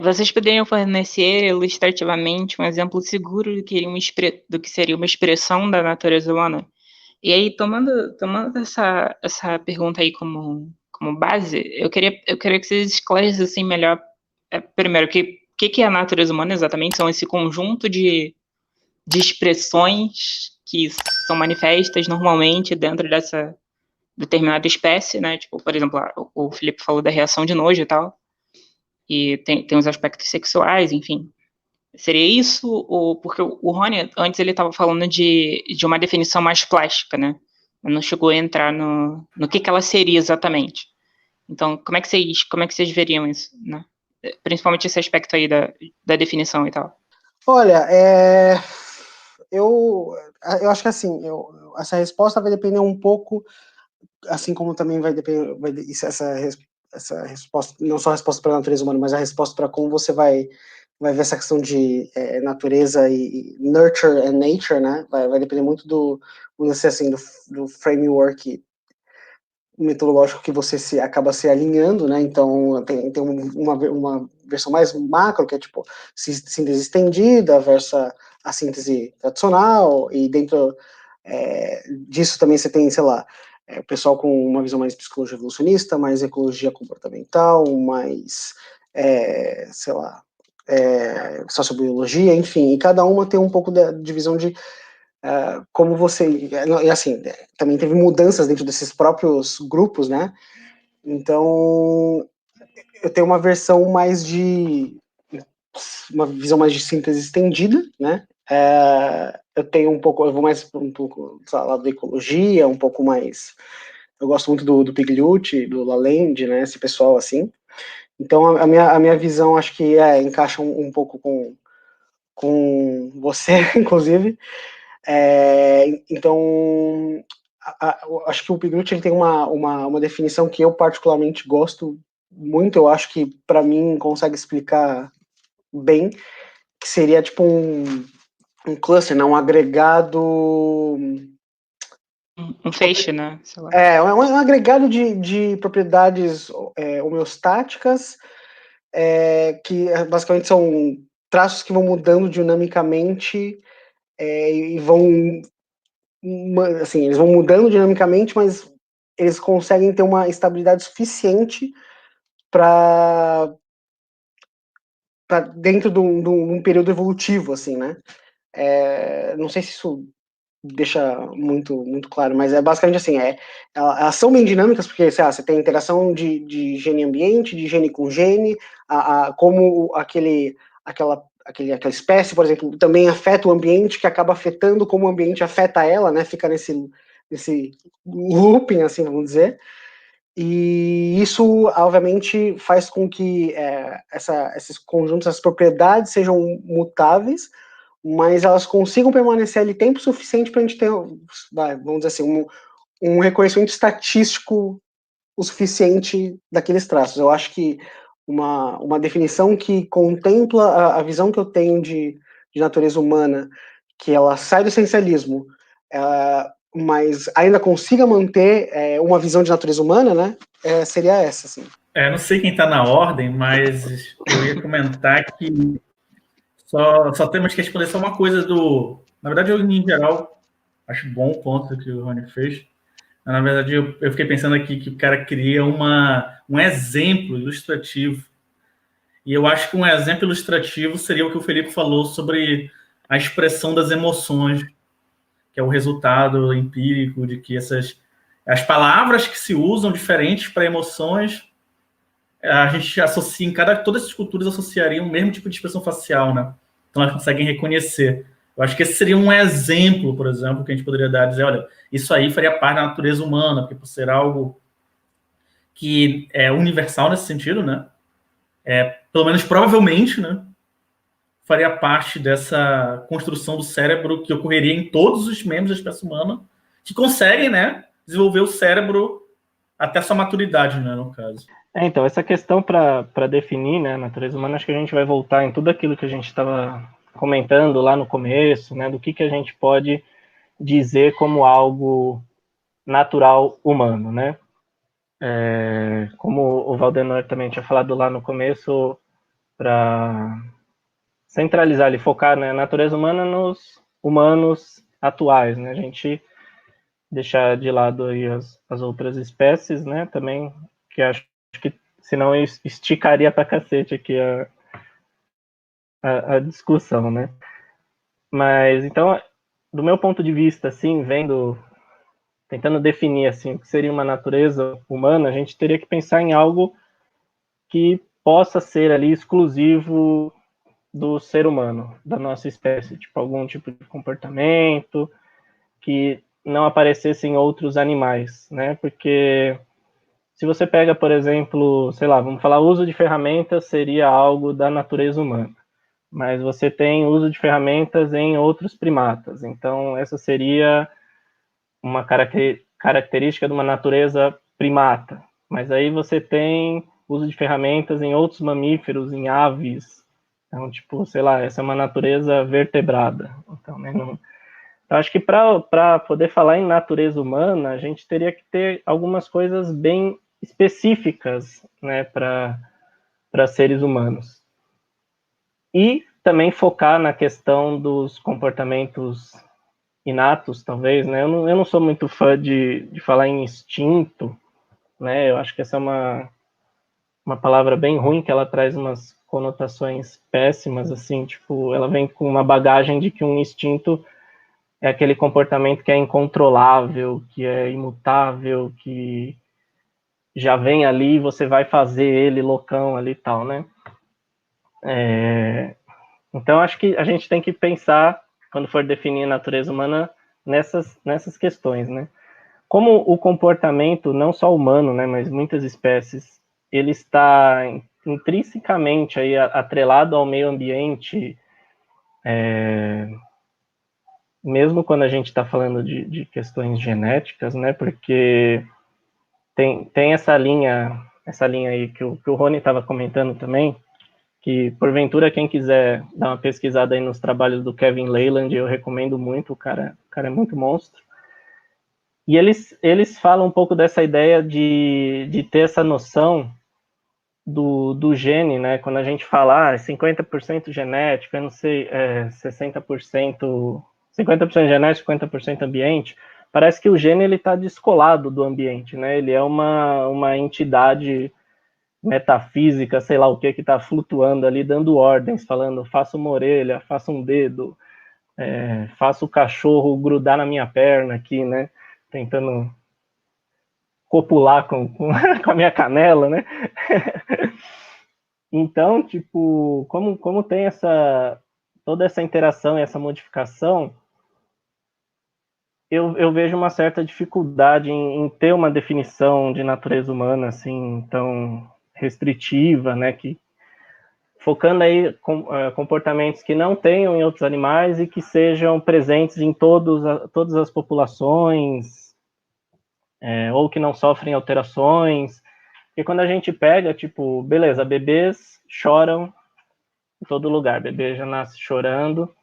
Vocês poderiam fornecer ilustrativamente um exemplo seguro do que seria uma expressão da natureza humana? E aí, tomando essa pergunta aí como base, eu queria que vocês esclarecessem melhor, primeiro, o que é a natureza humana exatamente? São esse conjunto de expressões que são manifestas normalmente dentro dessa determinada espécie, né? Tipo, por exemplo, o Felipe falou da reação de nojo e tal, e tem os aspectos sexuais, enfim. Seria isso? Ou porque o Rony, antes ele estava falando de uma definição mais plástica, né? Não chegou a entrar no que ela seria exatamente. Então, como é que vocês veriam isso, né? Principalmente esse aspecto aí da definição e tal. Olha, eu acho que assim, essa resposta vai depender um pouco, assim como também vai depender, essa resposta, não só a resposta para a natureza humana, mas a resposta para como você vai ver essa questão de natureza e nurture and nature, né? Vai depender muito vamos dizer assim, do framework metodológico que você acaba se alinhando, né? Então tem uma versão mais macro, que é tipo síntese estendida versus a síntese tradicional, e dentro disso também você tem, sei lá, o pessoal com uma visão mais psicologia evolucionista, mais ecologia comportamental, mais, sei lá, sociobiologia, enfim, e cada uma tem um pouco da divisão de como você, e assim, também teve mudanças dentro desses próprios grupos, né? Então, eu tenho uma visão mais de síntese estendida, né? Eu tenho eu vou mais um pouco, sei lá, da ecologia, um pouco mais, eu gosto muito do Pigliucci, do Lalande, né? Esse pessoal assim. Então, a minha visão acho que encaixa um pouco com você, inclusive. Então, acho que o Pigliucci ele tem uma definição que eu particularmente gosto muito, eu acho que para mim consegue explicar bem, que seria tipo um cluster, né, um agregado... Um feixe, né? Sei lá. Um agregado de propriedades homeostáticas, que basicamente são traços que vão mudando dinamicamente e vão assim, eles vão mudando dinamicamente, mas eles conseguem ter uma estabilidade suficiente para dentro de um período evolutivo, assim, né? Não sei se isso deixa muito claro, mas é basicamente assim, elas são bem dinâmicas, porque sei lá, você tem interação de gene ambiente, de gene com gene, como aquela espécie, por exemplo, também afeta o ambiente, que acaba afetando como o ambiente afeta ela, né? Fica nesse looping, assim, vamos dizer. E isso, obviamente, faz com que esses conjuntos, essas propriedades sejam mutáveis, mas elas consigam permanecer ali tempo suficiente para a gente ter, vamos dizer assim, um reconhecimento estatístico o suficiente daqueles traços. Eu acho que uma definição que contempla a visão que eu tenho de natureza humana, que ela sai do essencialismo, mas ainda consiga manter uma visão de natureza humana, né? Seria essa, assim. Não sei quem está na ordem, mas eu ia comentar que só temos que responder só uma coisa Na verdade, eu, em geral, acho bom o ponto que o Rony fez. Na verdade, eu fiquei pensando aqui que o cara cria um exemplo ilustrativo. E eu acho que um exemplo ilustrativo seria o que o Felipe falou sobre a expressão das emoções, que é o resultado empírico de que as palavras que se usam diferentes para emoções, a gente associa todas as culturas associariam o mesmo tipo de expressão facial, né? Então elas conseguem reconhecer. Eu acho que esse seria um exemplo, por exemplo, que a gente poderia dar, dizer, olha, isso aí faria parte da natureza humana, porque por ser algo que é universal nesse sentido, né? Pelo menos provavelmente, né? Faria parte dessa construção do cérebro que ocorreria em todos os membros da espécie humana, que conseguem, né, desenvolver o cérebro até sua maturidade, né, no caso. Então, essa questão para definir, né, a natureza humana, acho que a gente vai voltar em tudo aquilo que a gente estava comentando lá no começo, né, do que a gente pode dizer como algo natural humano, né? Como o Valdenor também tinha falado lá no começo, centralizar ali, focar na natureza humana nos humanos atuais, né? A gente deixar de lado aí as outras espécies, né? Também, que acho que senão esticaria pra cacete aqui a discussão, né? Mas, então, do meu ponto de vista, assim, tentando definir, assim, o que seria uma natureza humana, a gente teria que pensar em algo que possa ser ali exclusivo do ser humano, da nossa espécie, tipo, algum tipo de comportamento que não aparecesse em outros animais, né? Porque se você pega, por exemplo, sei lá, vamos falar, uso de ferramentas seria algo da natureza humana, mas você tem uso de ferramentas em outros primatas, então essa seria uma característica de uma natureza primata, mas aí você tem uso de ferramentas em outros mamíferos, em aves, então, tipo, sei lá, essa é uma natureza vertebrada, então, né, não... Então, acho que para poder falar em natureza humana, a gente teria que ter algumas coisas bem específicas, né, para seres humanos. E também focar na questão dos comportamentos inatos, talvez, né? Eu não sou muito fã de falar em instinto, né? Eu acho que essa é uma palavra bem ruim, que ela traz umas conotações péssimas, assim, tipo, ela vem com uma bagagem de que um instinto é aquele comportamento que é incontrolável, que é imutável, que já vem ali e você vai fazer ele loucão ali e tal, né? Então, acho que a gente tem que pensar, quando for definir a natureza humana, nessas questões, né? Como o comportamento, não só humano, né, mas muitas espécies, ele está intrinsecamente aí atrelado ao meio ambiente, mesmo quando a gente está falando de questões genéticas, né, porque tem essa linha aí que o Rony estava comentando também, que porventura quem quiser dar uma pesquisada aí nos trabalhos do Kevin Leyland, eu recomendo muito, o cara é muito monstro. E eles falam um pouco dessa ideia de ter essa noção do gene, né? Quando a gente fala 50% genético, eu não sei, 60%, 50% genético, 50% ambiente, parece que o gene ele está descolado do ambiente, né? Ele é uma entidade metafísica, sei lá o que está flutuando ali, dando ordens, falando, faça uma orelha, faça um dedo, faça o cachorro grudar na minha perna aqui, né? Tentando copular com a minha canela, né? Então, tipo, como tem toda essa interação e essa modificação, eu vejo uma certa dificuldade em ter uma definição de natureza humana assim tão restritiva, né, que focando aí comportamentos que não tenham em outros animais e que sejam presentes em todas as populações, ou que não sofrem alterações. Porque quando a gente pega, tipo, beleza, bebês choram em todo lugar, bebê já nasce chorando,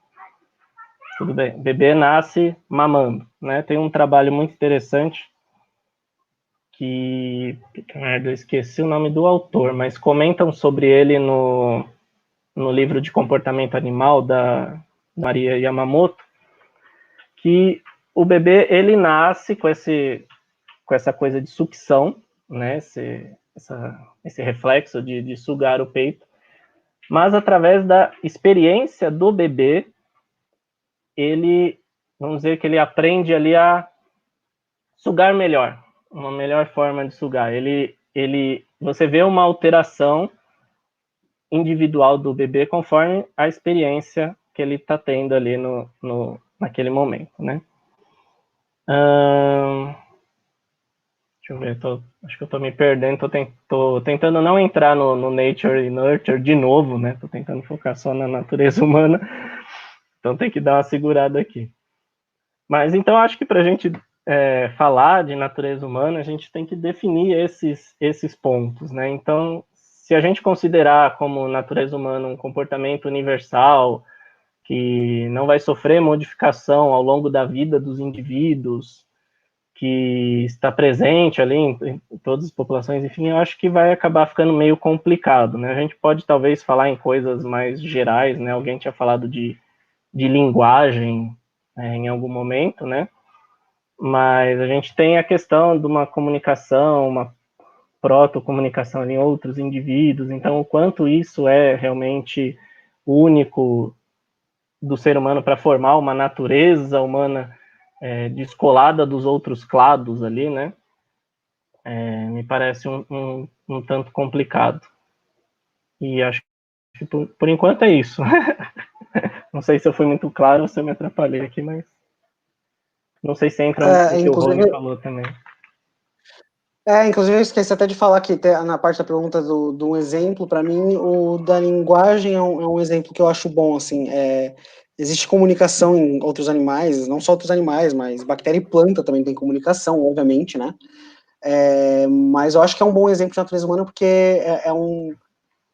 tudo bem, bebê nasce mamando, né? Tem um trabalho muito interessante que, eu esqueci o nome do autor, mas comentam sobre ele no livro de comportamento animal da Maria Yamamoto, que o bebê, ele nasce com essa coisa de sucção, né? Esse reflexo de sugar o peito, mas através da experiência do bebê, ele, vamos dizer que ele aprende ali a sugar melhor, uma melhor forma de sugar. Você vê uma alteração individual do bebê conforme a experiência que ele está tendo ali naquele momento, né? Deixa eu ver, acho que eu tô me perdendo, tô tentando não entrar no Nature e Nurture de novo, né? Tô tentando focar só na natureza humana, então tem que dar uma segurada aqui. Mas então acho que para a gente falar de natureza humana, a gente tem que definir esses pontos, né? Então, se a gente considerar como natureza humana um comportamento universal, que não vai sofrer modificação ao longo da vida dos indivíduos, que está presente ali em todas as populações, enfim, eu acho que vai acabar ficando meio complicado, né? A gente pode talvez falar em coisas mais gerais, né? Alguém tinha falado de linguagem em algum momento, né? Mas a gente tem a questão de uma comunicação, uma proto-comunicação ali em outros indivíduos, então o quanto isso é realmente único do ser humano para formar uma natureza humana descolada dos outros clados ali, né? Me parece um tanto complicado. E acho que por enquanto é isso. Não sei se eu fui muito claro ou se eu me atrapalhei aqui, mas não sei se entra no que o Rony falou também. Inclusive eu esqueci até de falar que na parte da pergunta do exemplo, para mim, o da linguagem é um exemplo que eu acho bom, assim, existe comunicação em outros animais, não só outros animais, mas bactéria e planta também tem comunicação, obviamente, né? Mas eu acho que é um bom exemplo de natureza humana porque é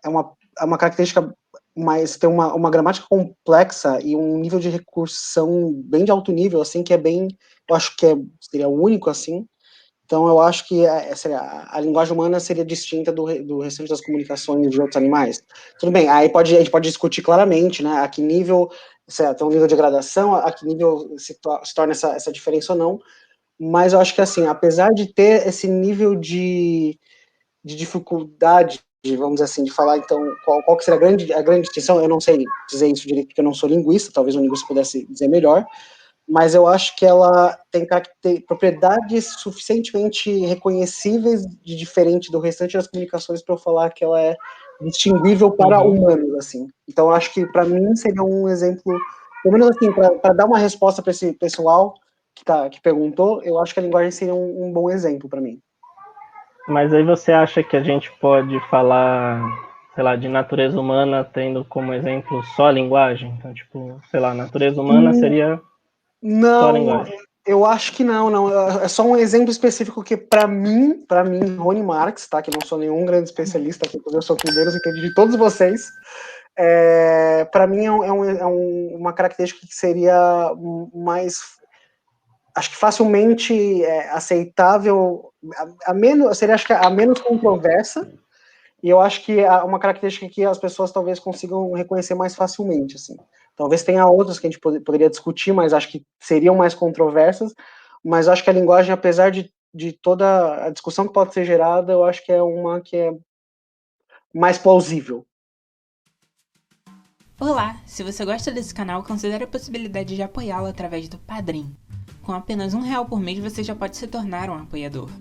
uma característica, mas tem uma gramática complexa e um nível de recursão bem de alto nível, assim, que é bem, eu acho que seria único, assim. Então, eu acho que a linguagem humana seria distinta do restante das comunicações de outros animais. Tudo bem, aí a gente pode discutir claramente, né, a que nível, tem um nível de gradação, a que nível se torna essa diferença ou não, mas eu acho que, assim, apesar de ter esse nível de dificuldade, vamos dizer assim, de falar, então, qual que seria a grande distinção, eu não sei dizer isso direito, porque eu não sou linguista, talvez um linguista pudesse dizer melhor, mas eu acho que ela tem propriedades suficientemente reconhecíveis de diferente do restante das comunicações para eu falar que ela é distinguível para humanos, assim. Então, eu acho que, para mim, seria um exemplo, pelo menos assim, para dar uma resposta para esse pessoal que perguntou, eu acho que a linguagem seria um bom exemplo para mim. Mas aí você acha que a gente pode falar, sei lá, de natureza humana tendo como exemplo só a linguagem? Então, tipo, sei lá, natureza humana seria só a linguagem. Eu acho que não. É só um exemplo específico que, para mim, Rony Marx, tá? Que não sou nenhum grande especialista aqui, eu sou aqui deles, entendi de todos vocês. Para mim, uma característica que seria mais, acho que facilmente aceitável, acho que a menos controversa, e eu acho que é uma característica que as pessoas talvez consigam reconhecer mais facilmente, assim. Talvez tenha outras que a gente poderia discutir, mas acho que seriam mais controversas, mas acho que a linguagem, apesar de toda a discussão que pode ser gerada, eu acho que é uma que é mais plausível. Olá! Se você gosta desse canal, considere a possibilidade de apoiá-lo através do Padrim. Com apenas R$1 por mês, você já pode se tornar um apoiador.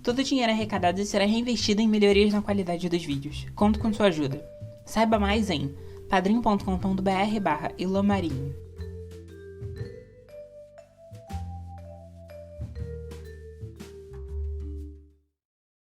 Todo o dinheiro arrecadado será reinvestido em melhorias na qualidade dos vídeos. Conto com sua ajuda. Saiba mais em padrim.com.br/ilomarinho.